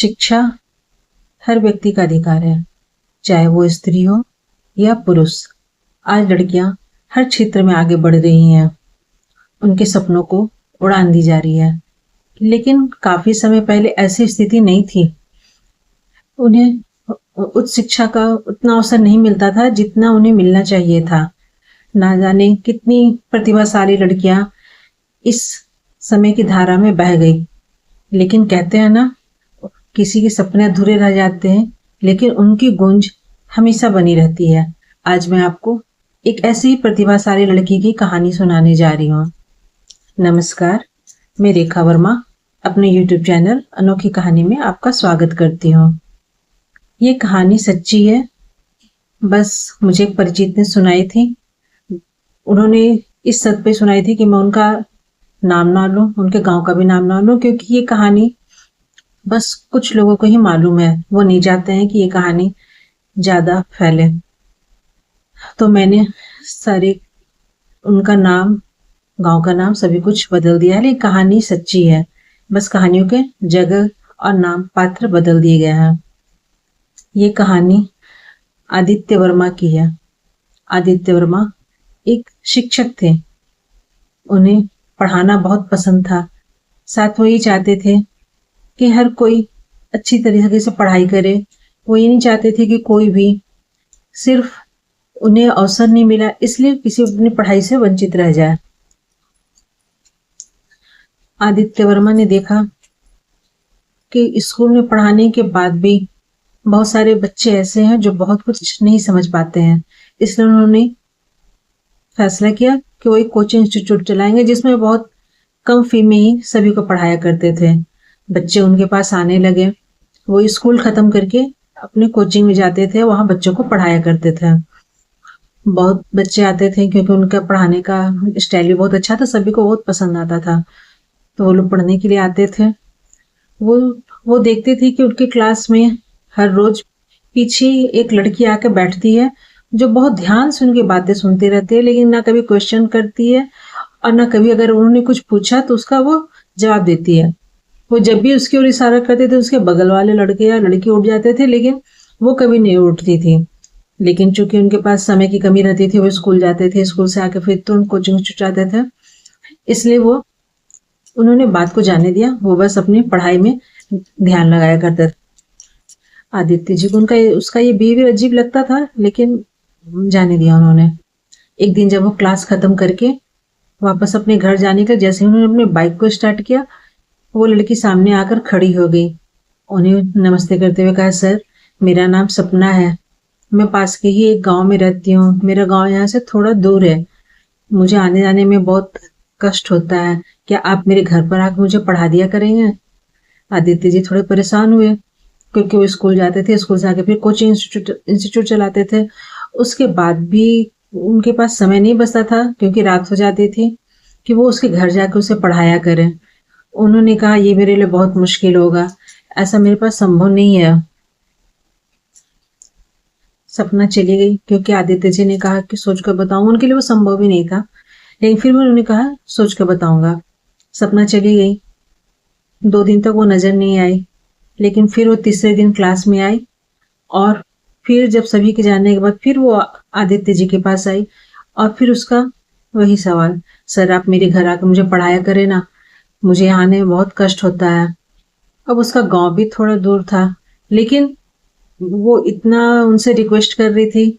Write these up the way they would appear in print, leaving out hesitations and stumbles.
शिक्षा हर व्यक्ति का अधिकार है, चाहे वो स्त्री हो या पुरुष। आज लड़कियां हर क्षेत्र में आगे बढ़ रही हैं, उनके सपनों को उड़ान दी जा रही है। लेकिन काफी समय पहले ऐसी स्थिति नहीं थी। उन्हें उच्च शिक्षा का उतना अवसर नहीं मिलता था जितना उन्हें मिलना चाहिए था। ना जाने कितनी प्रतिभाशाली लड़कियां इस समय की धारा में बह गई। लेकिन कहते हैं ना, किसी के सपने अधूरे रह जाते हैं, लेकिन उनकी गूंज हमेशा बनी रहती है। आज मैं आपको एक ऐसी ही प्रतिभाशाली लड़की की कहानी सुनाने जा रही हूँ। नमस्कार, मैं रेखा वर्मा अपने YouTube चैनल अनोखी कहानी में आपका स्वागत करती हूँ। ये कहानी सच्ची है, बस मुझे एक परिचित ने सुनाई थी। उन्होंने इस शर्त पे सुनाई थी कि मैं उनका नाम ना लूं, उनके गांव का भी नाम ना लूं, क्योंकि ये कहानी बस कुछ लोगों को ही मालूम है। वो नहीं चाहते हैं कि ये कहानी ज्यादा फैले। तो मैंने सारे उनका नाम, गांव का नाम, सभी कुछ बदल दिया है। लेकिन कहानी सच्ची है, बस कहानियों के जगह और नाम, पात्र बदल दिए गए हैं। ये कहानी आदित्य वर्मा की है। आदित्य वर्मा एक शिक्षक थे। उन्हें पढ़ाना बहुत पसंद था। साथ वो ये चाहते थे कि हर कोई अच्छी तरीके से पढ़ाई करे। वो ये नहीं चाहते थे कि कोई भी सिर्फ उन्हें अवसर नहीं मिला इसलिए किसी अपनी पढ़ाई से वंचित रह जाए। आदित्य वर्मा ने देखा कि स्कूल में पढ़ाने के बाद भी बहुत सारे बच्चे ऐसे हैं जो बहुत कुछ नहीं समझ पाते हैं। इसलिए उन्होंने फैसला किया कि वो एक कोचिंग इंस्टीट्यूट चलाएंगे जिसमें बहुत कम फी में ही सभी को पढ़ाया करते थे। बच्चे उनके पास आने लगे। वो स्कूल खत्म करके अपने कोचिंग में जाते थे, वहां बच्चों को पढ़ाया करते थे। बहुत बच्चे आते थे क्योंकि उनका पढ़ाने का स्टाइल भी बहुत अच्छा था, सभी को बहुत पसंद आता था। तो वो लोग पढ़ने के लिए आते थे। वो देखते थे कि उनके क्लास में हर रोज पीछे एक लड़की आके बैठती है जो बहुत ध्यान से उनकी बातें सुनती रहती है, लेकिन ना कभी क्वेश्चन करती है और ना कभी अगर उन्होंने कुछ पूछा तो उसका वो जवाब देती है। वो जब भी उसकी ओर इशारा करते थे उसके बगल वाले लड़के या लड़की उठ जाते थे, लेकिन वो कभी नहीं उठती थी। लेकिन चूंकि उनके पास समय की कमी रहती थी, वो स्कूल जाते थे, स्कूल से आके फिर तो कोचिंग जाते थे, इसलिए वो उन्होंने बात को जाने दिया। वो बस अपनी पढ़ाई में ध्यान लगाया करते थे। आदित्य जी को उसका ये बिहेवियर अजीब लगता था, लेकिन जाने दिया उन्होंने। एक दिन जब वो क्लास खत्म करके वापस अपने घर जाने का जैसे उन्होंने अपने बाइक को स्टार्ट किया, वो लड़की सामने आकर खड़ी हो गई। उन्हें नमस्ते करते हुए कहा, सर मेरा नाम सपना है, मैं पास के ही एक गांव में रहती हूँ। मेरा गांव यहाँ से थोड़ा दूर है, मुझे आने जाने में बहुत कष्ट होता है, क्या आप मेरे घर पर आकर मुझे पढ़ा दिया करेंगे? आदित्य जी थोड़े परेशान हुए क्योंकि वो स्कूल जाते थे, स्कूल से आके फिर कोचिंग इंस्टीट्यूट चलाते थे। उसके बाद भी उनके पास समय नहीं बचता था क्योंकि रात हो जाती थी कि वो उसके घर जाकर उसे पढ़ाया करें। उन्होंने कहा, ये मेरे लिए बहुत मुश्किल होगा, ऐसा मेरे पास संभव नहीं है। सपना चली गई क्योंकि आदित्य जी ने कहा कि सोच कर बताऊं। उनके लिए वो संभव ही नहीं था, लेकिन फिर भी उन्होंने कहा सोच कर बताऊंगा। सपना चली गई। 2 दिन तक वो नजर नहीं आई, लेकिन फिर वो तीसरे दिन क्लास में आई और फिर जब सभी के जाने के बाद फिर वो आदित्य जी के पास आई और फिर उसका वही सवाल, सर आप मेरे घर आकर मुझे पढ़ाया करें ना, मुझे यहाँ आने में बहुत कष्ट होता है। अब उसका गांव भी थोड़ा दूर था, लेकिन वो इतना उनसे रिक्वेस्ट कर रही थी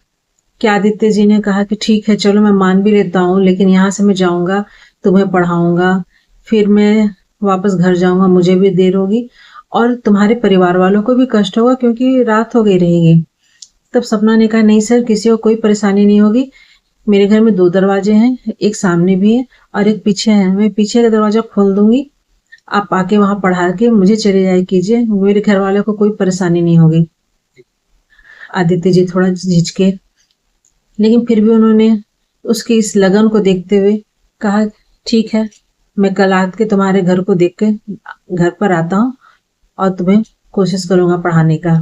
कि आदित्य जी ने कहा कि ठीक है चलो मैं मान भी लेता हूँ, लेकिन यहाँ से मैं जाऊंगा, तुम्हें पढ़ाऊंगा, फिर मैं वापस घर जाऊंगा, मुझे भी देर होगी और तुम्हारे परिवार वालों को भी कष्ट होगा क्योंकि रात हो गई रहेगी। तब सपना ने कहा, नहीं सर, किसी को कोई परेशानी नहीं होगी। मेरे घर में 2 दरवाजे हैं, एक सामने भी है और एक पीछे है। मैं पीछे का दरवाजा खोल दूंगी, आप आके वहां पढ़ा के मुझे चले जाए कीजिए, मेरे घर वालों को कोई परेशानी नहीं होगी। आदित्य जी थोड़ा झिझके, लेकिन फिर भी उन्होंने उसकी इस लगन को देखते हुए कहा, ठीक है, मैं कल आके तुम्हारे घर को देख के घर पर आता हूँ और तुम्हें कोशिश करूंगा पढ़ाने का।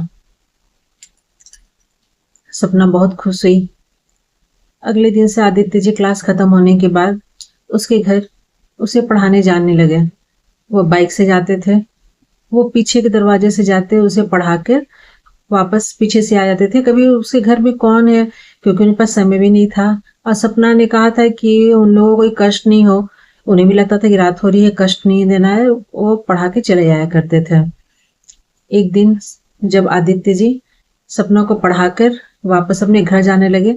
सपना बहुत खुश हुई। अगले दिन से आदित्य जी क्लास खत्म होने के बाद उसके घर उसे पढ़ाने जाने लगे। वो बाइक से जाते थे, वो पीछे के दरवाजे से जाते उसे पढ़ाकर वापस पीछे से आ जाते थे। कभी उसके घर में कौन है, क्योंकि उनके पास समय भी नहीं था। और सपना ने कहा था कि उन लोगों को कोई कष्ट नहीं हो। उन्हें भी लगता था कि रात हो रही है, कष्ट नहीं देना है। वो पढ़ा के चले जाया करते थे। एक दिन जब आदित्य जी सपना को पढ़ाकर वापस अपने घर जाने लगे,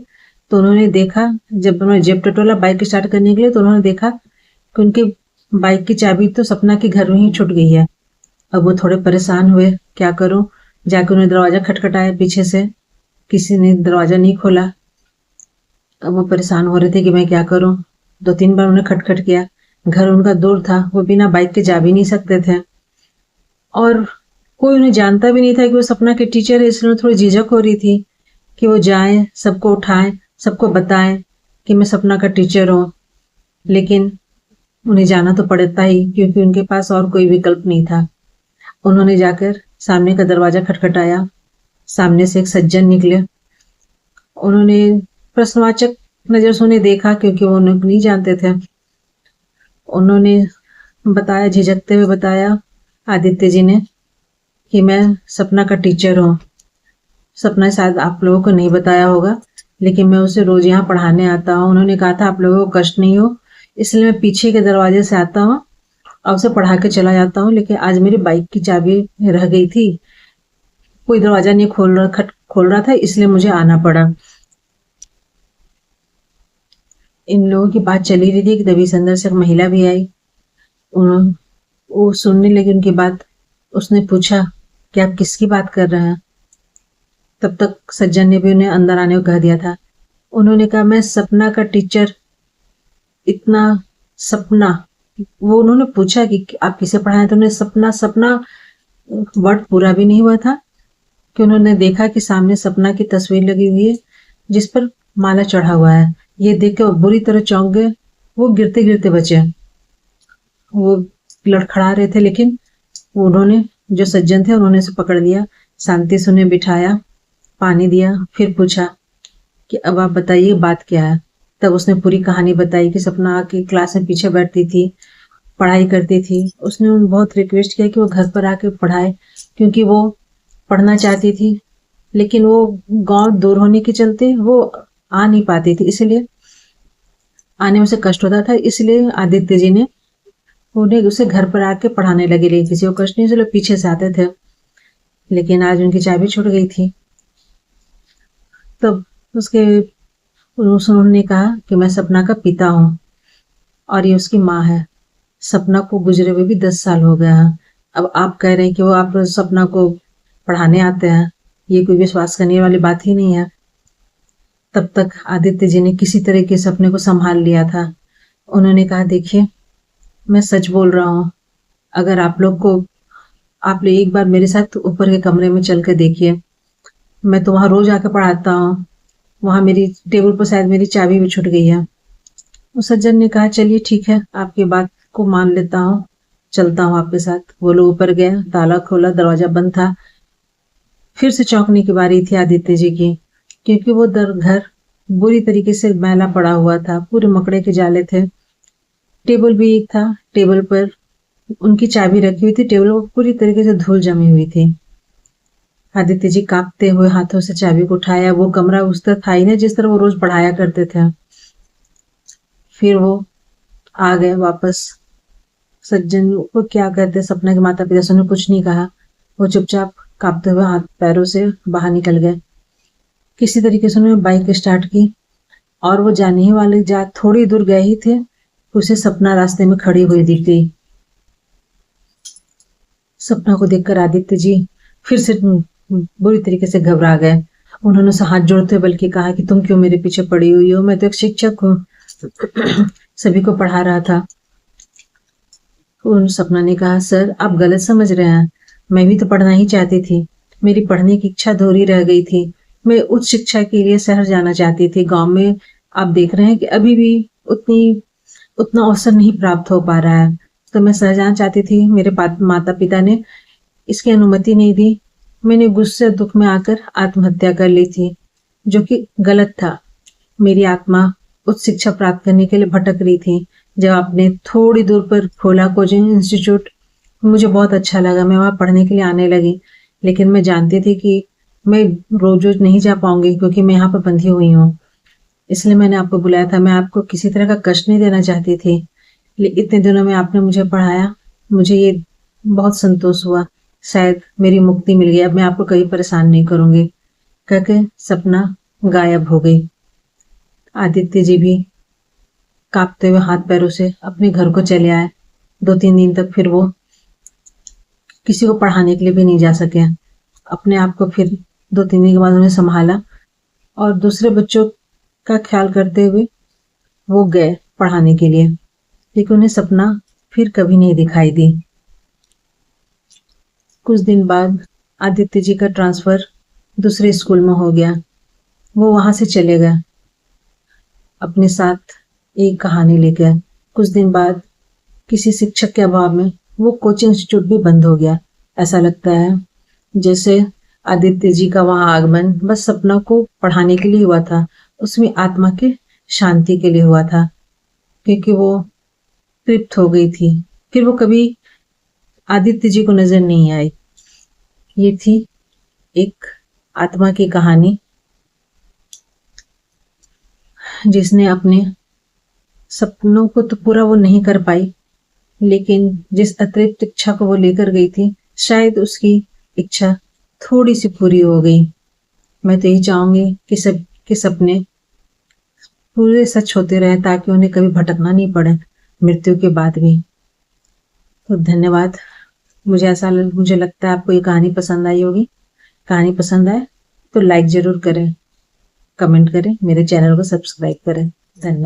तो उन्होंने देखा, जब उन्होंने जेब टटोला बाइक स्टार्ट करने के लिए, तो उन्होंने देखा कि उनके बाइक की चाबी तो सपना के घर में ही छूट गई है। अब वो थोड़े परेशान हुए, क्या करूं। जाके उन्हें दरवाजा खटखटाया पीछे से, किसी ने दरवाजा नहीं खोला। अब वो परेशान हो रहे थे कि मैं क्या करूं। 2-3 बार उन्हें खटखट किया। घर उनका दूर था, वो बिना बाइक के जा भी नहीं सकते थे। और कोई उन्हें जानता भी नहीं था कि वो सपना के टीचर है, इसलिए थोड़ी झिझक हो रही थी कि वो जाएं, सबको उठाएं, सबको बताएं कि मैं सपना का टीचर हूँ। लेकिन उन्हें जाना तो पड़ता ही, क्योंकि उनके पास और कोई विकल्प नहीं था। उन्होंने जाकर सामने का दरवाजा खटखटाया। सामने से एक सज्जन निकले। उन्होंने प्रश्नवाचक नजर से उन्हें देखा, क्योंकि वो उन्हें नहीं जानते थे। उन्होंने बताया, झिझकते हुए बताया आदित्य जी ने कि मैं सपना का टीचर हूँ। सपना शायद आप लोगों को नहीं बताया होगा, लेकिन मैं उसे रोज यहाँ पढ़ाने आता हूँ। उन्होंने कहा था आप लोगों को कष्ट नहीं हो, इसलिए मैं पीछे के दरवाजे से आता हूँ और उसे पढ़ा के चला जाता हूँ। लेकिन आज मेरी बाइक की चाबी रह गई थी, कोई दरवाजा नहीं खोल रहा था, इसलिए मुझे आना पड़ा। इन लोगों की बात चली रही थी कि तभी से अंदर से एक महिला भी आई। वो सुनने लगी उनकी बात। उसने पूछा कि आप किसकी बात कर रहे हैं। तब तक सज्जन ने भी उन्हें अंदर आने को कह दिया था। उन्होंने कहा मैं सपना का टीचर, इतना सपना। वो उन्होंने पूछा कि आप किसे पढ़ाएं, तो उन्हें सपना सपना वर्ड पूरा भी नहीं हुआ था कि उन्होंने देखा कि सामने सपना की तस्वीर लगी हुई है जिस पर माला चढ़ा हुआ है। ये देख के वो बुरी तरह चौंक गए। वो गिरते गिरते बचे। वो लड़खड़ा रहे थे, लेकिन उन्होंने, जो सज्जन थे, उन्होंने उसे पकड़ लिया, शांति से उन्हें बिठाया, पानी दिया, फिर पूछा कि अब आप बताइए बात क्या है। तब उसने पूरी कहानी बताई कि सपना आके क्लास में पीछे बैठती थी, पढ़ाई करती थी। उसने उन बहुत रिक्वेस्ट किया कि वो घर पर आके पढ़ाए, क्योंकि वो पढ़ना चाहती थी, लेकिन वो गांव दूर होने के चलते वो आ नहीं पाती थी, इसलिए आने में उसे कष्ट होता था। इसलिए आदित्य जी ने उन्हें उसे घर पर आके पढ़ाने लगे। लेकिन किसी को कष्ट नहीं, इसलिए पीछे से आते थे। लेकिन आज उनकी चाबी छूट गई थी। तब उन्होंने कहा कि मैं सपना का पिता हूँ और ये उसकी माँ है। सपना को गुजरे हुए भी 10 साल हो गया है। अब आप कह रहे हैं कि वो आप सपना को पढ़ाने आते हैं, ये कोई विश्वास करने वाली बात ही नहीं है। तब तक आदित्य जी ने किसी तरीके से अपने को संभाल लिया था। उन्होंने कहा देखिए, मैं सच बोल रहा हूँ। अगर आप लोग एक बार मेरे साथ ऊपर के कमरे में चल कर देखिए। मैं तो वहां रोज आकर पढ़ाता हूँ। वहां मेरी टेबल पर शायद मेरी चाबी भी छूट गई है। उस सज्जन ने कहा चलिए ठीक है, आपकी बात को मान लेता हूँ, चलता हूँ आपके साथ। वो लोग ऊपर गए, ताला खोला, दरवाजा बंद था। फिर से चौंकने की बारी थी आदित्य जी की, क्योंकि वो घर बुरी तरीके से मैला पड़ा हुआ था, पूरे मकड़े के जाले थे। टेबल भी एक था, टेबल पर उनकी चाबी रखी हुई थी, टेबल पर पूरी तरीके से धूल जमी हुई थी। आदित्य जी कांपते हुए हाथों से चाबी को उठाया। वो कमरा उस तरह था ही ना जिस तरह वो रोज पढ़ाया करते थे। फिर वो आ गए वापस। सज्जन को क्या कहते, सपना के माता पिता से उन्हें कुछ नहीं कहा। वो चुपचाप कांपते हुए हाथ पैरों से बाहर निकल गए। किसी तरीके से उन्होंने बाइक स्टार्ट की और वो जाने ही वाले, थोड़ी दूर गए ही थे, उसे सपना रास्ते में खड़ी हुई दिख गई। सपना को देखकर आदित्य जी फिर से बुरी तरीके से घबरा गए। उन्होंने उसे हाथ जोड़ते बल्कि कहा कि तुम क्यों मेरे पीछे पड़ी हुई हो, मैं तो एक शिक्षक हूँ, सभी को पढ़ा रहा था। उन सपना ने कहा सर आप गलत समझ रहे हैं, मैं भी तो पढ़ना ही चाहती थी। मेरी पढ़ने की इच्छा अधूरी रह गई थी। मैं उच्च शिक्षा के लिए शहर जाना चाहती थी। गांव में आप देख रहे हैं कि अभी भी उतना अवसर नहीं प्राप्त हो पा रहा है, तो मैं शहर जाना चाहती थी। मेरे माता पिता ने इसकी अनुमति नहीं दी। मैंने गुस्से दुख में आकर आत्महत्या कर ली थी, जो कि गलत था। मेरी आत्मा उच्च शिक्षा प्राप्त करने के लिए भटक रही थी। जब आपने थोड़ी दूर पर खोला कोचिंग इंस्टीट्यूट, मुझे बहुत अच्छा लगा, मैं वहाँ पढ़ने के लिए आने लगी। लेकिन मैं जानती थी कि मैं रोज-रोज नहीं जा पाऊँगी क्योंकि मैं यहाँ पर बंधी हुई हूँ। इसलिए मैंने आपको बुलाया था, मैं आपको किसी तरह का कष्ट नहीं देना चाहती थी। इतने दिनों में आपने मुझे पढ़ाया, मुझे ये बहुत संतोष हुआ। शायद मेरी मुक्ति मिल गई, अब मैं आपको कभी परेशान नहीं करूँगी। कह के सपना गायब हो गई। आदित्य जी भी काँपते हुए हाथ पैरों से अपने घर को चले आए। 2-3 दिन तक फिर वो किसी को पढ़ाने के लिए भी नहीं जा सके। अपने आप को फिर 2-3 दिन के बाद उन्हें संभाला और दूसरे बच्चों का ख्याल करते हुए वो गए पढ़ाने के लिए। लेकिन उन्हें सपना फिर कभी नहीं दिखाई दी। कुछ दिन बाद आदित्य जी का ट्रांसफर दूसरे स्कूल में हो गया। वो वहां से चले गए अपने साथ एक कहानी लेकर। कुछ दिन बाद किसी शिक्षक के अभाव में वो कोचिंग इंस्टीट्यूट भी बंद हो गया। ऐसा लगता है जैसे आदित्य जी का वहां आगमन बस सपना को पढ़ाने के लिए हुआ था, उसमें आत्मा के शांति के लिए हुआ था, क्योंकि वो तृप्त हो गई थी। फिर वो कभी आदित्य जी को नजर नहीं आई। ये थी एक आत्मा की कहानी जिसने अपने सपनों को तो पूरा वो नहीं कर पाई, लेकिन जिस अतिरिक्त इच्छा को वो लेकर गई थी, शायद उसकी इच्छा थोड़ी सी पूरी हो गई। मैं तो यही चाहूंगी कि सबके सपने पूरे सच होते रहे ताकि उन्हें कभी भटकना नहीं पड़े मृत्यु के बाद भी। तो धन्यवाद। मुझे लगता है आपको ये कहानी पसंद आई होगी। कहानी पसंद आए तो लाइक जरूर करें, कमेंट करें, मेरे चैनल को सब्सक्राइब करें। धन्यवाद।